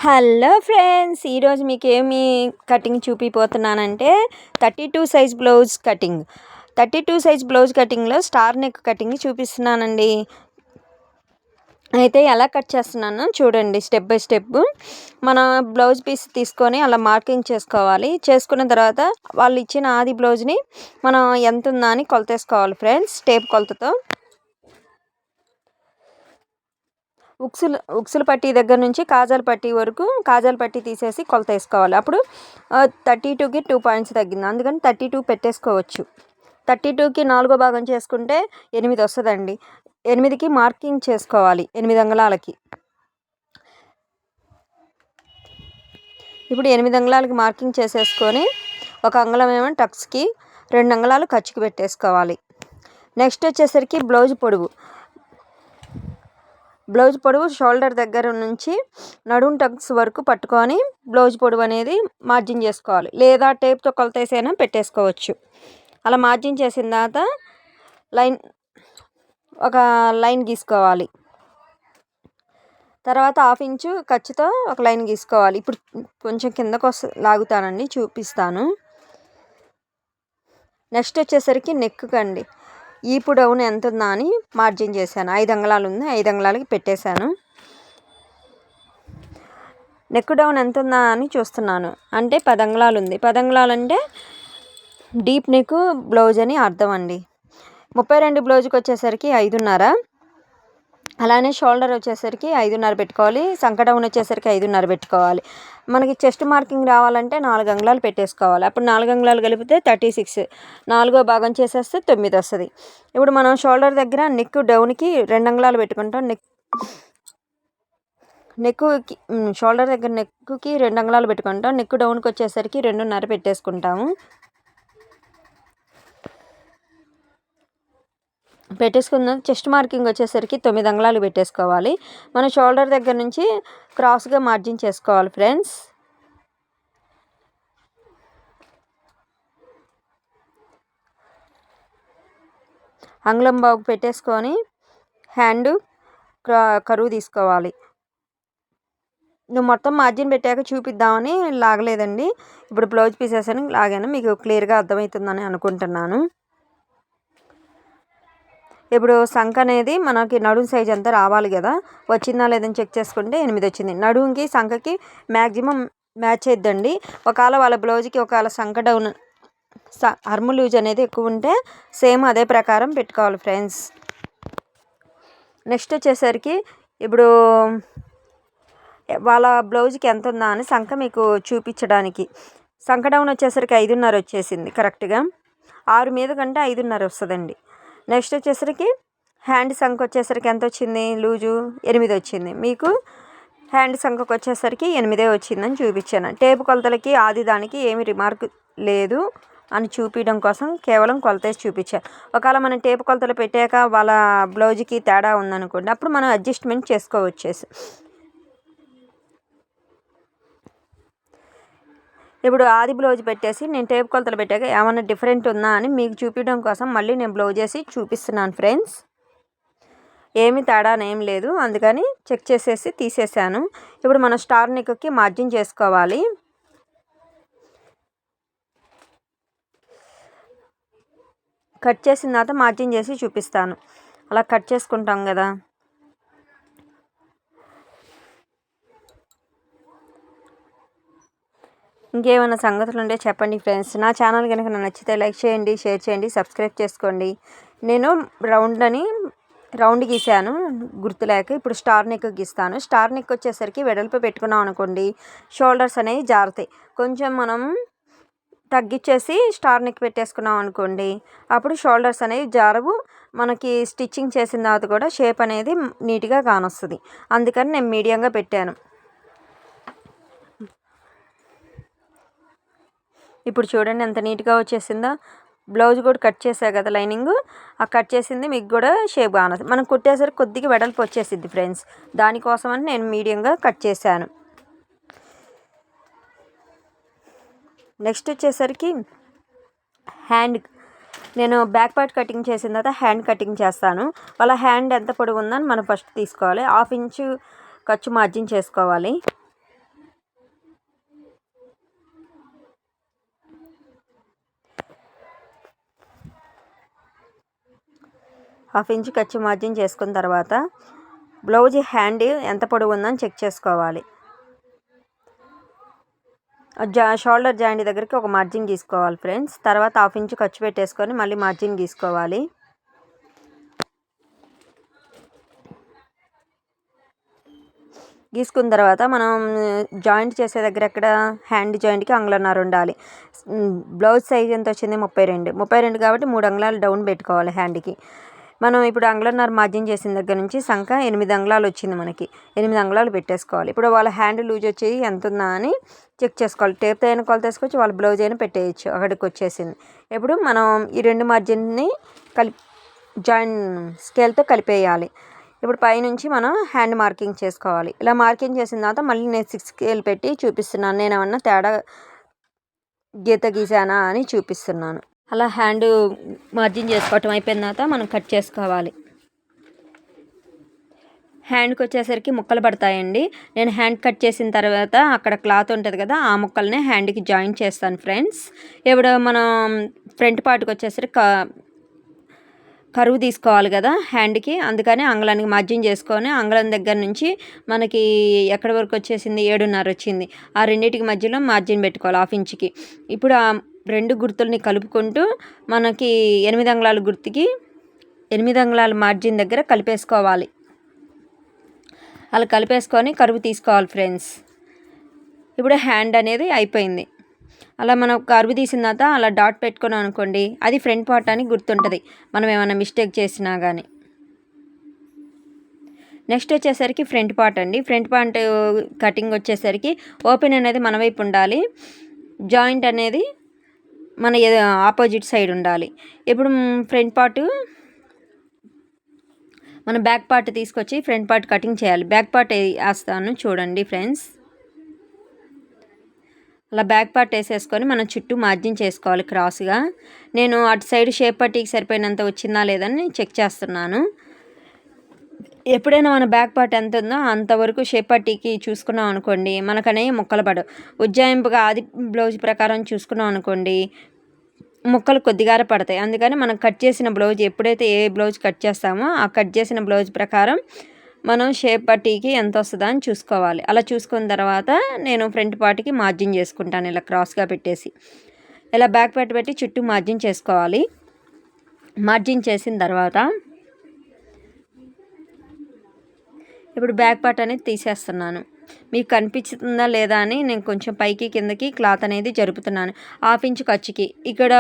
Hello friends, ఈరోజు మీకు ఏమి కటింగ్ చూపిపోతున్నానంటే 32 size blouse cutting. 32 size blouse కటింగ్లో స్టార్ నెక్ కటింగ్ చూపిస్తున్నానండి. అయితే ఎలా కట్ చేస్తున్నాను చూడండి, స్టెప్ బై స్టెప్. మన బ్లౌజ్ పీస్ తీసుకొని అలా మార్కింగ్ చేసుకోవాలి. చేసుకున్న తర్వాత వాళ్ళు ఇచ్చిన ఆది బ్లౌజ్ని మనం ఎంత ఉందా అని కొలతేసుకోవాలి ఫ్రెండ్స్, టేప్ కొలతతో. ఉక్సుల పట్టీ దగ్గర నుంచి కాజాల పట్టీ వరకు కాజాల పట్టీ తీసేసి కొలత వేసుకోవాలి. అప్పుడు 32కి 2 పాయింట్స్ తగ్గింది, అందుకని 32 పెట్టేసుకోవచ్చు. 32కి 4వ భాగం చేసుకుంటే 8 వస్తుందండి. 8కి మార్కింగ్ చేసుకోవాలి, 8 అంగుళాలకి. ఇప్పుడు 8 అంగుళాలకి మార్కింగ్ చేసేసుకొని 1 అంగుళం ఏమో టక్స్కి, 2 అంగుళాలు ఖర్చుకి పెట్టేసుకోవాలి. నెక్స్ట్ వచ్చేసరికి బ్లౌజ్ పొడవు షోల్డర్ దగ్గర నుంచి నడుం టక్స్ వరకు పట్టుకొని బ్లౌజ్ పొడవు అనేది మార్జిన్ చేసుకోవాలి, లేదా టేప్తో కొలతేసైనా పెట్టేసుకోవచ్చు. అలా మార్జిన్ చేసిన తర్వాత ఒక లైన్ గీసుకోవాలి. తర్వాత 1/2 ఇంచు ఖర్చుతో ఒక లైన్ గీసుకోవాలి. ఇప్పుడు కొంచెం కిందకు లాగుతానండి, చూపిస్తాను. నెక్స్ట్ వచ్చేసరికి నెక్ కండి, ఈ పొడవును ఎంత ఉందా అని మార్జిన్ చేశాను. 5 అంగుళాలు ఉంది, 5 అంగుళాలకి పెట్టేశాను. నెక్ డౌన్ ఎంత ఉందా అని చూస్తున్నాను, అంటే 10 అంగుళాలు ఉంది. 10 అంగుళాలు అంటే డీప్ నెక్ బ్లౌజ్ అని అర్థం అండి. 32 బ్లౌజ్కి వచ్చేసరికి 5.5. అలానే షోల్డర్ వచ్చేసరికి 5.5 పెట్టుకోవాలి. సంక డౌన్ వచ్చేసరికి 5.5 పెట్టుకోవాలి. మనకి చెస్ట్ మార్కింగ్ రావాలంటే 4 అంగుళాలు పెట్టేసుకోవాలి. అప్పుడు 4 అంగుళాలు కలిపితే 36, 4వ భాగం చేసేస్తే 9 వస్తుంది. ఇప్పుడు మనం షోల్డర్ దగ్గర నెక్ డౌన్కి 2 అంగుళాలు పెట్టుకుంటాం. నెక్కి షోల్డర్ దగ్గర నెక్కి 2 అంగుళాలు పెట్టుకుంటాం. నెక్ డౌన్కి వచ్చేసరికి 2.5 పెట్టేసుకుంటాము. పెట్టేసుకున్న చెస్ట్ మార్కింగ్ వచ్చేసరికి 9 అంగుళాలు పెట్టేసుకోవాలి. మన షోల్డర్ దగ్గర నుంచి క్రాస్గా మార్జిన్ చేసుకోవాలి ఫ్రెండ్స్. అంగుళం బాగు పెట్టేసుకొని హ్యాండ్ కరువు తీసుకోవాలి. నువ్వు మొత్తం మార్జిన్ పెట్టాక చూపిద్దామని లాగలేదండి. ఇప్పుడు బ్లౌజ్ పీసెస్ అని లాగాను, మీకు క్లియర్గా అర్థమవుతుందని అనుకుంటున్నాను. ఇప్పుడు సంక అనేది మనకి నడుం సైజ్ అంతా రావాలి కదా, వచ్చిందా లేదని చెక్ చేసుకుంటే 8 వచ్చింది. నడుంకి సంకకి మ్యాక్సిమం మ్యాచ్ అయిద్దండి. ఒకవేళ వాళ్ళ బ్లౌజ్కి ఒకవేళ సంక డౌన్ అర్మ్ లూజ్ అనేది ఎక్కువ ఉంటే సేమ్ అదే ప్రకారం పెట్టుకోవాలి ఫ్రెండ్స్. నెక్స్ట్ వచ్చేసరికి ఇప్పుడు వాళ్ళ బ్లౌజ్కి ఎంత ఉందా అని సంక మీకు చూపించడానికి, సంక డౌన్ వచ్చేసరికి 5.5 వచ్చేసింది కరెక్ట్గా. 6 మీద కంటే 5.5 వస్తుందండి. నెక్స్ట్ వచ్చేసరికి హ్యాండ్ సంఖ వచ్చేసరికి ఎంత వచ్చింది, లూజు 8 వచ్చింది. మీకు హ్యాండ్ సంఖకు వచ్చేసరికి 8 వచ్చిందని చూపించాను. టేపు కొలతలకి ఆది దానికి ఏమి రిమార్క్ లేదు అని చూపించడం కోసం కేవలం కొలతేసి చూపించాను. ఒకవేళ మనం టేపు కొలతలు పెట్టాక వాళ్ళ బ్లౌజ్కి తేడా ఉందనుకోండి, అప్పుడు మనం అడ్జస్ట్మెంట్ చేసుకోవచ్చేసి. ఇప్పుడు ఆది బ్లౌజ్ పెట్టేసి నేను టేప్ కొలతలు పెట్టాక ఏమైనా డిఫరెంట్ ఉందా అని మీకు చూపించడం కోసం మళ్ళీ నేను బ్లౌజ్ వేసి చూపిస్తున్నాను ఫ్రెండ్స్. ఏమి తేడా ఏం లేదు, అందుకని చెక్ చేసేసి తీసేసాను. ఇప్పుడు మనం స్టార్ నెక్కి మార్జిన్ చేసుకోవాలి. కట్ చేసిన తర్వాత మార్జిన్ చేసి చూపిస్తాను. అలా కట్ చేసుకుంటాం కదా. ఇంకేమైనా సంగతులు ఉంటే చెప్పండి ఫ్రెండ్స్. నా ఛానల్ కనుక నచ్చితే లైక్ చేయండి, షేర్ చేయండి, సబ్స్క్రైబ్ చేసుకోండి. నేను రౌండ్ గీసాను గుర్తులేక, ఇప్పుడు స్టార్ నెక్ గీస్తాను. స్టార్ నెక్ వచ్చేసరికి వెడల్పు పెట్టుకున్నాం అనుకోండి, షోల్డర్స్ అనేవి జారుతాయి. కొంచెం మనం తగ్గించేసి స్టార్ నెక్ పెట్టేసుకున్నాం అనుకోండి, అప్పుడు షోల్డర్స్ అనేవి జారవు. మనకి స్టిచ్చింగ్ చేసిన తర్వాత కూడా షేప్ అనేది నీట్గా కానొస్తుంది. అందుకని నేను మీడియంగా పెట్టాను. ఇప్పుడు చూడండి ఎంత నీట్గా వచ్చేసిందో. బ్లౌజ్ కూడా కట్ చేసా కదా లైనింగ్, ఆ కట్ చేసింది మీకు కూడా షేప్ కానదు. మనం కుట్టేసరికి కొద్దిగా వెడల్పు వచ్చేసింది ఫ్రెండ్స్, దానికోసమని నేను మీడియంగా కట్ చేశాను. నెక్స్ట్ వచ్చేసరికి హ్యాండ్, నేను బ్యాక్ పార్ట్ కటింగ్ చేసిన తర్వాత హ్యాండ్ కటింగ్ చేస్తాను. వాళ్ళ హ్యాండ్ ఎంత పొడవు ఉందని మనం ఫస్ట్ తీసుకోవాలి. 1/2 ఇంచు ఖర్చు మార్జిన్ చేసుకోవాలి. హాఫ్ ఇంచ్ ఖర్చు మార్జిన్ చేసుకున్న తర్వాత బ్లౌజ్ హ్యాండ్ ఎంత పొడవు ఉందని చెక్ చేసుకోవాలి. షోల్డర్ జాయింట్ దగ్గరికి ఒక మార్జిన్ గీసుకోవాలి ఫ్రెండ్స్. తర్వాత హాఫ్ ఇంచ్ ఖర్చు పెట్టేసుకొని మళ్ళీ మార్జిన్ గీసుకోవాలి. గీసుకున్న తర్వాత మనం జాయింట్ చేసే దగ్గర ఎక్కడ హ్యాండ్ జాయింట్కి అంగుళన్నర ఉండాలి. బ్లౌజ్ సైజ్ ఎంత వచ్చింది 32 కాబట్టి 3 అంగుళాలు డౌన్ పెట్టుకోవాలి హ్యాండ్కి. మనం ఇప్పుడు అంగుళన్నర మార్జిన్ చేసిన దగ్గర నుంచి సంఖ 8 అంగుళాలు వచ్చింది మనకి. 8 అంగుళాలు పెట్టేసుకోవాలి. ఇప్పుడు వాళ్ళ హ్యాండ్ లూజ్ వచ్చి ఎంత ఉందా అని చెక్ చేసుకోవాలి. టేప్తో అయినా కొలత వేసుకోవచ్చు, వాళ్ళ బ్లౌజ్ అయినా పెట్టేయచ్చు. అక్కడికి వచ్చేసింది. ఇప్పుడు మనం ఈ 2 మార్జిన్ని స్కేల్తో కలిపేయాలి. ఇప్పుడు పైనుంచి మనం హ్యాండ్ మార్కింగ్ చేసుకోవాలి. ఇలా మార్కింగ్ చేసిన తర్వాత మళ్ళీ నేను 6 స్కేల్ పెట్టి చూపిస్తున్నాను. నేను ఏమన్నా తేడా గీత గీసానా అని చూపిస్తున్నాను. అలా హ్యాండ్ మార్జిన్ చేసుకోవటం అయిపోయిన తర్వాత మనం కట్ చేసుకోవాలి. హ్యాండ్కి వచ్చేసరికి ముక్కలు పడతాయండి. నేను హ్యాండ్ కట్ చేసిన తర్వాత అక్కడ క్లాత్ ఉంటుంది కదా, ఆ ముక్కల్ని హ్యాండ్కి జాయిన్ చేస్తాను ఫ్రెండ్స్. ఇప్పుడు మనం ఫ్రంట్ పార్ట్కి వచ్చేసరికి కరువు తీసుకోవాలి కదా హ్యాండ్కి, అందుకని అంగళానికి మార్జిన్ చేసుకొని అంగళం దగ్గర నుంచి మనకి ఎక్కడి వరకు వచ్చేసింది 7.5 వచ్చింది. ఆ రెండింటికి మధ్యలో మార్జిన్ పెట్టుకోవాలి హాఫ్ ఇంచ్కి. ఇప్పుడు ఆ 2 గుర్తుల్ని కలుపుకుంటూ మనకి 8 అంగుళాల గుర్తుకి 8 అంగుళాల మార్జిన్ దగ్గర కలిపేసుకోవాలి. అలా కలిపేసుకొని కరువు తీసుకోవాలి ఫ్రెండ్స్. ఇప్పుడు హ్యాండ్ అనేది అయిపోయింది. అలా మనం కరువు తీసిన తర్వాత అలా డాట్ పెట్టుకున్నాం అనుకోండి, అది ఫ్రంట్ పార్ట్ అని గుర్తుంటుంది మనం ఏమైనా మిస్టేక్ చేసినా కానీ. నెక్స్ట్ వచ్చేసరికి ఫ్రంట్ పార్ట్ అండి. ఫ్రంట్ పార్ట్ కటింగ్ వచ్చేసరికి ఓపెన్ అనేది మన వైపు ఉండాలి, జాయింట్ అనేది మన ఆపోజిట్ సైడ్ ఉండాలి. ఇప్పుడు ఫ్రంట్ పార్ట్ మన బ్యాక్ పార్ట్ తీసుకొచ్చి ఫ్రంట్ పార్ట్ కటింగ్ చేయాలి. బ్యాక్ పార్ట్ వేస్తాను చూడండి ఫ్రెండ్స్. అలా బ్యాక్ పార్ట్ వేసేసుకొని మనం చుట్టూ మార్జిన్ చేసుకోవాలి క్రాస్గా. నేను అటు సైడ్ షేప్ పట్టీకి సరిపోయినంత వచ్చిందా లేదని చెక్ చేస్తున్నాను. ఎప్పుడైనా మన బ్యాక్ పార్ట్ ఎంత ఉందో అంతవరకు షేప్ పట్టీకి చూసుకున్నాం అనుకోండి, మనకనే ముక్కలు పడవు. ఉజ్జాయింపుగా ఆది బ్లౌజ్ ప్రకారం చూసుకున్నాం అనుకోండి, ముక్కలు కొద్దిగా పడతాయి. అందుకని మనం కట్ చేసిన బ్లౌజ్ ఎప్పుడైతే ఏ బ్లౌజ్ కట్ చేస్తామో ఆ కట్ చేసిన బ్లౌజ్ ప్రకారం మనం షేప్ పట్టీకి ఎంత వస్తుందా అని చూసుకోవాలి. అలా చూసుకున్న తర్వాత నేను ఫ్రంట్ పార్ట్కి మార్జిన్ చేసుకుంటాను ఇలా క్రాస్గా పెట్టేసి. ఇలా బ్యాక్ పార్ట్ పెట్టి చుట్టూ మార్జిన్ చేసుకోవాలి. మార్జిన్ చేసిన తర్వాత ఇప్పుడు బ్యాక్ పార్ట్ అనేది తీసేస్తున్నాను. మీకు కనిపిస్తుందా లేదా అని నేను కొంచెం పైకి కిందకి క్లాత్ అనేది జరుపుతున్నాను. హాఫ్ ఇంచ్ ఖర్చుకి ఇక్కడ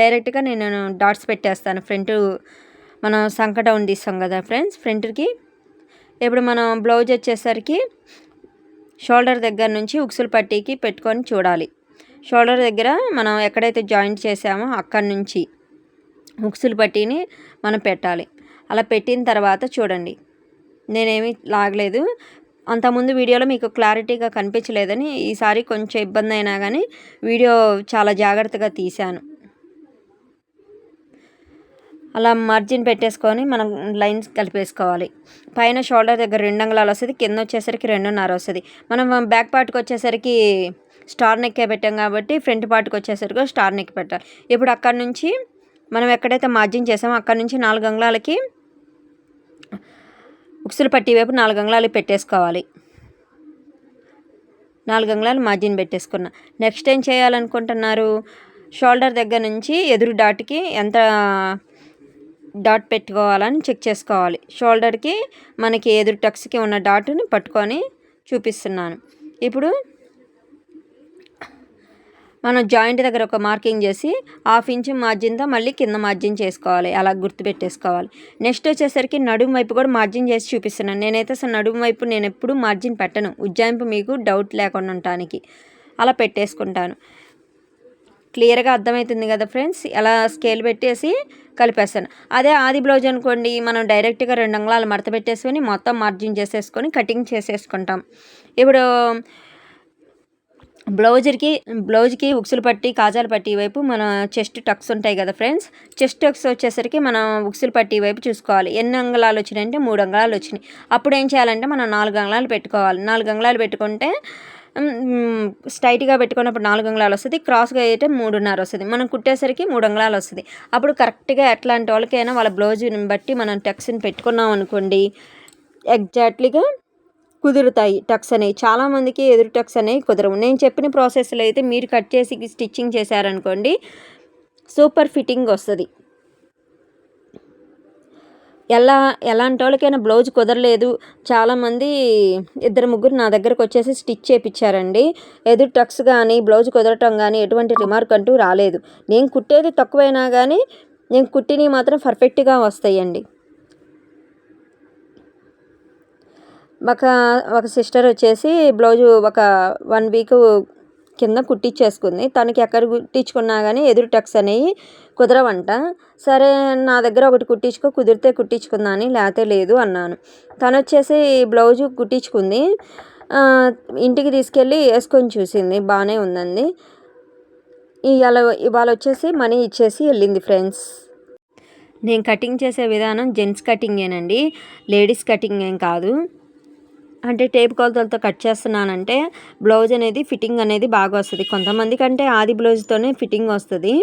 డైరెక్ట్గా నేను డాట్స్ పెట్టేస్తాను. ఫ్రంట్ మనం సంక డౌన్ తీస్తాం కదా ఫ్రెండ్స్ ఫ్రంట్కి. ఇప్పుడు మనం బ్లౌజ్ వచ్చేసరికి షోల్డర్ దగ్గర నుంచి ఉక్సులు పట్టీకి పెట్టుకొని చూడాలి. షోల్డర్ దగ్గర మనం ఎక్కడైతే జాయింట్ చేసామో అక్కడి నుంచి ఉక్సులు పట్టీని మనం పెట్టాలి. అలా పెట్టిన తర్వాత చూడండి, నేనేమి లాగలేదు. అంతకుముందు వీడియోలో మీకు క్లారిటీగా కనిపించలేదని ఈసారి కొంచెం ఇబ్బంది అయినా కానీ వీడియో చాలా జాగ్రత్తగా తీశాను. అలా మార్జిన్ పెట్టేసుకొని మనం లైన్స్ కలిపేసుకోవాలి. పైన షోల్డర్ దగ్గర 2 అంగుళాలు వస్తుంది, కింద వచ్చేసరికి 2.5 వస్తుంది. మనం బ్యాక్ పార్ట్కి వచ్చేసరికి స్టార్ నెక్కే పెట్టాం కాబట్టి ఫ్రంట్ పార్ట్కి వచ్చేసరికి స్టార్ నెక్ పెట్టాలి. ఇప్పుడు అక్కడ నుంచి మనం ఎక్కడైతే మార్జిన్ చేసామో అక్కడ నుంచి 4 అంగుళాలకి ఉక్సులు పట్టీ వైపు 4 అంగుళాలు పెట్టేసుకోవాలి. 4 అంగుళాలు మార్జిన్ పెట్టేసుకున్నా. నెక్స్ట్ ఏం చేయాలనుకుంటున్నారు, షోల్డర్ దగ్గర నుంచి ఎదురు డాట్కి ఎంత డాట్ పెట్టుకోవాలని చెక్ చేసుకోవాలి. షోల్డర్కి మనకి ఎదురు టక్స్కి ఉన్న డాట్ని పట్టుకొని చూపిస్తున్నాను. ఇప్పుడు మనం జాయింట్ దగ్గర ఒక మార్కింగ్ చేసి హాఫ్ ఇంచ్ మార్జిన్తో మళ్ళీ కింద మార్జిన్ చేసుకోవాలి. అలా గుర్తుపెట్టేసుకోవాలి. నెక్స్ట్ వచ్చేసరికి నడుము వైపు కూడా మార్జిన్ చేసి చూపిస్తున్నాను. నేనైతే అసలు నడుము వైపు నేను ఎప్పుడు మార్జిన్ పెట్టను, ఉజ్జాయింపు మీకు డౌట్ లేకుండా ఉండటానికి అలా పెట్టేసుకుంటాను. క్లియర్గా అర్థమవుతుంది కదా ఫ్రెండ్స్. ఎలా స్కేల్ పెట్టేసి కలిపేస్తాను. అదే ఆది బ్లౌజ్ అనుకోండి, మనం డైరెక్ట్గా 2 అంగుళాలు మడత పెట్టేసుకొని మొత్తం మార్జిన్ చేసేసుకొని కటింగ్ చేసేసుకుంటాం. ఇప్పుడు బ్లౌజ్కి ఉక్సులు పట్టి కాజాల పట్టి వైపు మన చెస్ట్ టక్స్ ఉంటాయి కదా ఫ్రెండ్స్. చెస్ట్ టక్స్ వచ్చేసరికి మనం ఉక్సులు పట్టి వైపు చూసుకోవాలి. ఎన్ని అంగుళాలు వచ్చినాయంటే 3 అంగుళాలు వచ్చినాయి. అప్పుడు ఏం చేయాలంటే మనం 4 అంగుళాలు పెట్టుకోవాలి. 4 అంగుళాలు పెట్టుకుంటే స్ట్రైట్గా పెట్టుకున్నప్పుడు 4 అంగుళాలు వస్తుంది, క్రాస్గా అయితే 3.5 వస్తుంది. మనం కుట్టేసరికి 3 అంగుళాలు వస్తుంది. అప్పుడు కరెక్ట్గా ఎట్లాంటి వాళ్ళకైనా వాళ్ళ బ్లౌజ్ని బట్టి మనం టక్స్ని పెట్టుకున్నాం అనుకోండి, ఎగ్జాక్ట్లీగా కుదురుతాయి టక్స్ అనేవి. చాలామందికి ఎదురు టక్స్ అనేవి కుదరవు. నేను చెప్పిన ప్రాసెస్లో అయితే మీరు కట్ చేసి స్టిచ్చింగ్ చేశారనుకోండి, సూపర్ ఫిట్టింగ్ వస్తుంది. ఎలాంటి వాళ్ళకైనా బ్లౌజ్ కుదరలేదు, చాలామంది 2-3 నా దగ్గరకు వచ్చేసి స్టిచ్ చేయించారండి. ఎదురు టక్స్ కానీ బ్లౌజ్ కుదరటం కానీ ఎటువంటి రిమార్క్ అంటూ రాలేదు. నేను కుట్టేది తక్కువైనా కానీ నేను కుట్టినవి మాత్రం పర్ఫెక్ట్గా వస్తాయండి. ఒక సిస్టర్ వచ్చేసి బ్లౌజు ఒక 1 వీక్ కింద కుట్టించేసుకుంది. తనకి ఎక్కడ కుట్టించుకున్నా కానీ ఎదురు టక్స్ అనేవి కుదరవంట. సరే నా దగ్గర ఒకటి కుదిరితే కుట్టించుకుందా అని, లేకపోతే లేదు అన్నాను. తను వచ్చేసి బ్లౌజు కుట్టించుకుంది, ఇంటికి తీసుకెళ్ళి వేసుకొని చూసింది, బాగానే ఉందండి. ఇవాళ వచ్చేసి మనీ ఇచ్చేసి వెళ్ళింది ఫ్రెండ్స్. నేను కటింగ్ చేసే విధానం జెంట్స్ కటింగేనండి, లేడీస్ కటింగ్ ఏం కాదు. అంటే టేప్ కొలతలతో కట్ చేస్తున్నానంటే బ్లౌజ్ అనేది ఫిట్టింగ్ అనేది బాగా వస్తుంది. కొంతమందికి అంటే ఆది బ్లౌజ్తోనే ఫిట్టింగ్ వస్తుంది.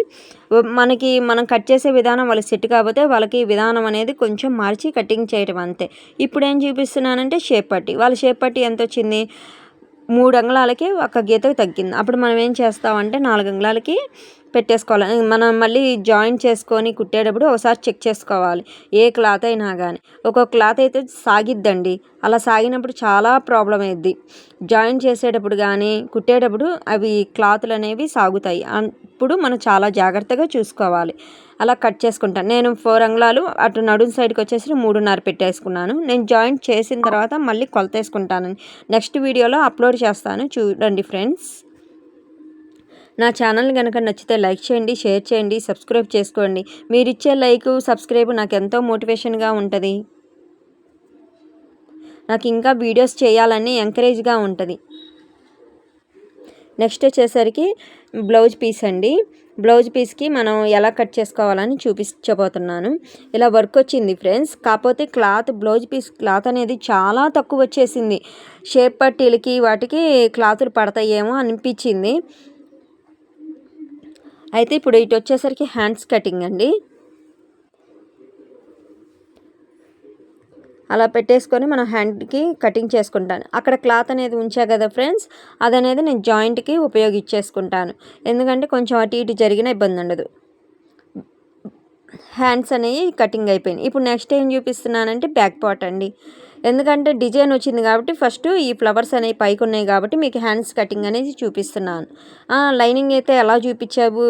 మనం కట్ చేసే విధానం వాళ్ళకి సెట్ కాకపోతే వాళ్ళకి విధానం అనేది కొంచెం మార్చి కటింగ్ చేయడం అంతే. ఇప్పుడు ఏం చూపిస్తున్నానంటే షేప్ పట్టి. వాళ్ళ షేప్ పట్టి ఎంత వచ్చింది, 3 అంగుళాలకి ఒక గీతకు తగ్గింది. అప్పుడు మనం ఏం చేస్తామంటే 4 అంగుళాలకి పెట్టేసుకోవాలి. మనం మళ్ళీ జాయింట్ చేసుకొని కుట్టేటప్పుడు ఒకసారి చెక్ చేసుకోవాలి, ఏ క్లాత్ అయినా కానీ. ఒక్కొక్క క్లాత్ అయితే సాగిద్దండి, అలా సాగినప్పుడు చాలా ప్రాబ్లం అయ్యిద్ది. జాయింట్ చేసేటప్పుడు కానీ కుట్టేటప్పుడు అవి క్లాతులు అనేవి సాగుతాయి. అప్పుడు మనం చాలా జాగ్రత్తగా చూసుకోవాలి. అలా కట్ చేసుకుంటాను. నేను 4 అంగుళాలు అటు నడుం సైడ్కి వచ్చేసి 3.5 పెట్టేసుకున్నాను. నేను జాయింట్ చేసిన తర్వాత మళ్ళీ కొలతేసుకుంటాను. నెక్స్ట్ వీడియోలో అప్లోడ్ చేస్తాను, చూడండి ఫ్రెండ్స్. నా ఛానల్ కనుక నచ్చితే లైక్ చేయండి, షేర్ చేయండి, సబ్స్క్రైబ్ చేసుకోండి. మీరు ఇచ్చే లైక్, సబ్స్క్రైబ్ నాకు ఎంతో మోటివేషన్గా ఉంటుంది. నాకు ఇంకా వీడియోస్ చేయాలని ఎంకరేజ్గా ఉంటుంది. నెక్స్ట్ వచ్చేసరికి బ్లౌజ్ పీస్ అండి. బ్లౌజ్ పీస్కి మనం ఎలా కట్ చేసుకోవాలని చూపించబోతున్నాను. ఇలా వర్క్ వచ్చింది ఫ్రెండ్స్. కాకపోతే బ్లౌజ్ పీస్ క్లాత్ అనేది చాలా తక్కువ వచ్చేసింది. షేప్ పట్టీలకి వాటికి క్లాతులు పడతాయేమో అనిపించింది. అయితే ఇప్పుడు ఇటు వచ్చేసరికి హ్యాండ్స్ కటింగ్ అండి. అలా పెట్టేసుకొని మనం హ్యాండ్కి కటింగ్ చేసుకుంటాను. అక్కడ క్లాత్ అనేది ఉంచా కదా ఫ్రెండ్స్, అదనేది నేను జాయింట్కి ఉపయోగించేసుకుంటాను. ఎందుకంటే కొంచెం అటు ఇటు జరిగిన ఇబ్బంది ఉండదు. హ్యాండ్స్ అనేవి కటింగ్ అయిపోయినాయి. ఇప్పుడు నెక్స్ట్ ఏం చూపిస్తున్నానంటే బ్యాక్ పార్ట్ అండి. ఎందుకంటే డిజైన్ వచ్చింది కాబట్టి ఫస్ట్ ఈ ఫ్లవర్స్ అనేవి పైకి ఉన్నాయి కాబట్టి మీకు హ్యాండ్స్ కటింగ్ అనేది చూపిస్తున్నాను. లైనింగ్ అయితే ఎలా చూపించావు,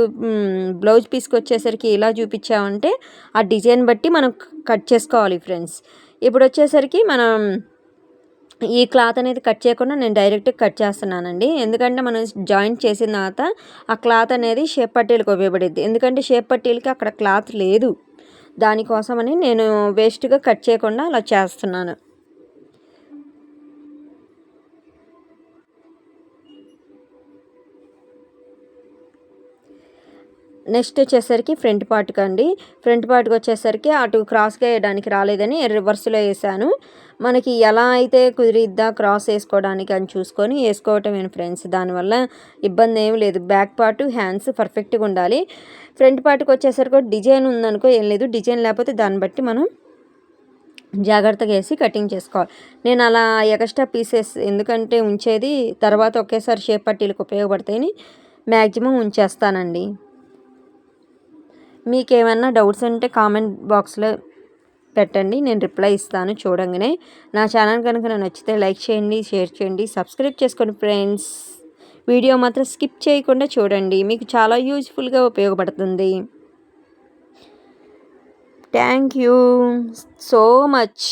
బ్లౌజ్ పీస్కి వచ్చేసరికి ఇలా చూపించామంటే ఆ డిజైన్ బట్టి మనం కట్ చేసుకోవాలి ఫ్రెండ్స్. ఇప్పుడు వచ్చేసరికి మనం ఈ క్లాత్ అనేది కట్ చేయకుండా నేను డైరెక్ట్ కట్ చేస్తున్నానండి. ఎందుకంటే మనం జాయింట్ చేసిన తర్వాత ఆ క్లాత్ అనేది షేప్ పట్టీలకు ఉపయోగపడుద్ది. ఎందుకంటే షేప్ పట్టీలకి అక్కడ క్లాత్ లేదు, దానికోసమని నేను వేస్ట్గా కట్ చేయకుండా అలా చేస్తున్నాను. నెక్స్ట్ వచ్చేసరికి ఫ్రంట్ పార్ట్కి అండి. ఫ్రంట్ పార్ట్కి వచ్చేసరికి అటు క్రాస్గా వేయడానికి రాలేదని రివర్స్లో వేసాను. మనకి ఎలా అయితే కుదిరిద్దా క్రాస్ వేసుకోవడానికి అని చూసుకొని వేసుకోవటమే ఫ్రెండ్స్. దానివల్ల ఇబ్బంది ఏమి లేదు. బ్యాక్ పార్ట్ హ్యాండ్స్ పర్ఫెక్ట్గా ఉండాలి. ఫ్రంట్ పార్ట్కి వచ్చేసరికి డిజైన్ ఉందనుకో ఏం లేదు, డిజైన్ లేకపోతే దాన్ని బట్టి మనం జాగ్రత్తగా వేసి కటింగ్ చేసుకోవాలి. నేను అలా ఎక్స్ట్రా పీసెస్ ఎందుకంటే ఉంచేది తర్వాత ఒకేసారి షేప్ పట్టీలకు ఉపయోగపడతాయని మ్యాక్సిమం ఉంచేస్తానండి. మీకు ఏమైనా డౌట్స్ ఉంటే కామెంట్ బాక్స్లో పెట్టండి, నేను రిప్లై ఇస్తాను చూడంగానే. నా ఛానల్ కనుక నచ్చితే లైక్ చేయండి, షేర్ చేయండి, సబ్స్క్రైబ్ చేసుకోండి ఫ్రెండ్స్. వీడియో మాత్రం స్కిప్ చేయకుండా చూడండి, మీకు చాలా యూజ్ఫుల్గా ఉపయోగపడుతుంది. Thank you so much.